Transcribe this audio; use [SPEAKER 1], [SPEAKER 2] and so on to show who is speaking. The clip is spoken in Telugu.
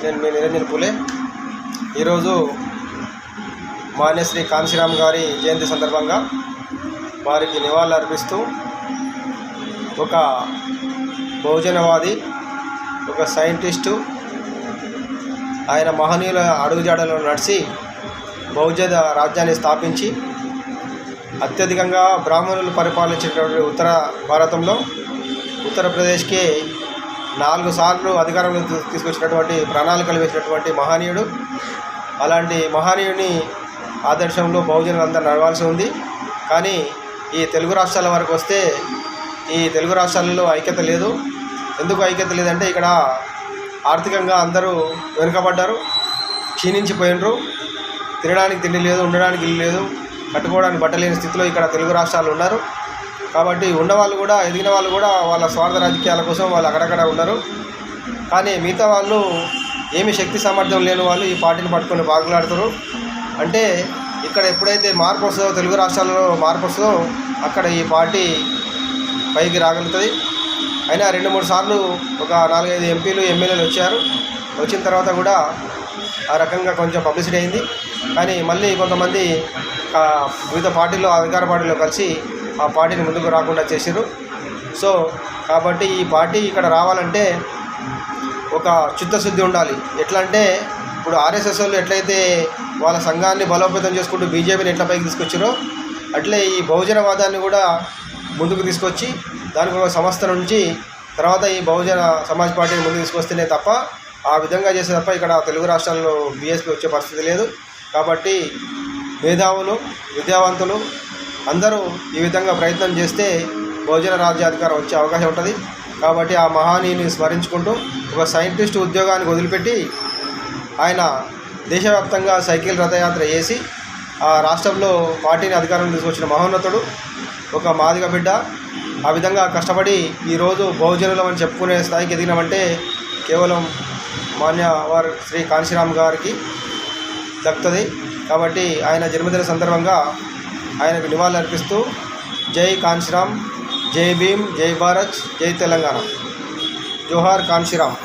[SPEAKER 1] నేను మీ నిరంజన్ పూలే. ఈరోజు మాన్యశ్రీ కాంశీరామ్ గారి జయంతి సందర్భంగా వారికి నివాళులు అర్పిస్తూ ఒక బహుజనవాది, ఒక సైంటిస్టు, ఆయన మహనీయుల అడుగుజాడలో నడిచి బహుజన రాజ్యాన్ని స్థాపించి అత్యధికంగా బ్రాహ్మణులు పరిపాలించేటటువంటి ఉత్తర భారతంలో ఉత్తరప్రదేశ్కి 4 సార్లు అధికారంలో తీసుకొచ్చినటువంటి ప్రణాళికలు వేసినటువంటి మహనీయుడు. అలాంటి మహనీయుని ఆదర్శంలో బహుజనులందరూ నడవాల్సి ఉంది. కానీ ఈ తెలుగు రాష్ట్రాల వరకు వస్తే ఈ తెలుగు రాష్ట్రాలలో ఐక్యత లేదు. ఎందుకు ఐక్యత లేదంటే ఇక్కడ ఆర్థికంగా అందరూ వెనుకబడ్డారు, క్షీణించిపోయినరు. తినడానికి తిండి లేదు, ఉండడానికి ఇల్లు లేదు, కట్టుకోవడానికి బట్టలేని స్థితిలో ఇక్కడ తెలుగు రాష్ట్రాలు ఉన్నారు. కాబట్టి ఉన్నవాళ్ళు కూడా, ఎదిగిన వాళ్ళు కూడా వాళ్ళ స్వార్థ రాజకీయాల కోసం వాళ్ళు అక్కడక్కడ ఉన్నారు. కానీ మిగతా వాళ్ళు ఏమి శక్తి సామర్థ్యం లేని వాళ్ళు ఈ పార్టీని పట్టుకొని బాగులాడుతారు. అంటే ఇక్కడ ఎప్పుడైతే మార్పు వస్తుందో, తెలుగు రాష్ట్రాలలో మార్పు వస్తుందో అక్కడ ఈ పార్టీ పైకి రాగలుగుతుంది. అయినా 2-3 సార్లు ఒక 4-5 ఎంపీలు ఎమ్మెల్యేలు వచ్చారు. వచ్చిన తర్వాత కూడా ఆ రకంగా కొంచెం పబ్లిసిటీ అయింది. కానీ మళ్ళీ కొంతమంది వివిధ పార్టీల్లో, అధికార పార్టీలో కలిసి ఆ పార్టీని ముందుకు రాకుండా చేశారు. సో కాబట్టి ఈ పార్టీ ఇక్కడ రావాలంటే ఒక చిత్తశుద్ధి ఉండాలి. ఎట్లా అంటే ఇప్పుడు ఆర్ఎస్ఎస్ వాళ్ళు ఎట్లయితే వాళ్ళ సంఘాన్ని బలోపేతం చేసుకుంటూ బీజేపీని ఎట్లా పైకి తీసుకొచ్చారో అట్లే ఈ బహుజనవాదాన్ని కూడా ముందుకు తీసుకొచ్చి దానికి ఒక సంస్థ నుంచి తర్వాత ఈ బహుజన సమాజ్ పార్టీని ముందుకు తీసుకొస్తేనే తప్ప, ఆ విధంగా చేసే తప్ప ఇక్కడ తెలుగు రాష్ట్రాల్లో బీఎస్పీ వచ్చే పరిస్థితి లేదు. కాబట్టి మేధావులు, విద్యావంతులు అందరూ ఈ విధంగా ప్రయత్నం చేస్తే బహుజన రాజ్యాధికారం వచ్చే అవకాశం ఉంటుంది. కాబట్టి ఆ మహానీయుని స్మరించుకుంటూ ఒక సైంటిస్ట్ ఉద్యోగానికి వదిలిపెట్టి ఆయన దేశవ్యాప్తంగా సైకిల్ రథయాత్ర చేసి ఆ రాష్ట్రంలో పార్టీని అధికారం తీసుకొచ్చిన మహోన్నతుడు, ఒక మాదిగ బిడ్డ. ఆ విధంగా కష్టపడి ఈరోజు బహుజనులం అని చెప్పుకునే స్థాయికి ఎదిగినామంటే కేవలం మాన్యవర్ శ్రీ కాంశీరామ్ గారికి దక్కుతుంది. కాబట్టి ఆయన జన్మదిన సందర్భంగా ఆయనకు నివాళులు అర్పిస్తూ జై కాంశీరామ్, జై భీమ్, జై భారత్, జై తెలంగాణ, జోహార్ కాంశీరామ్.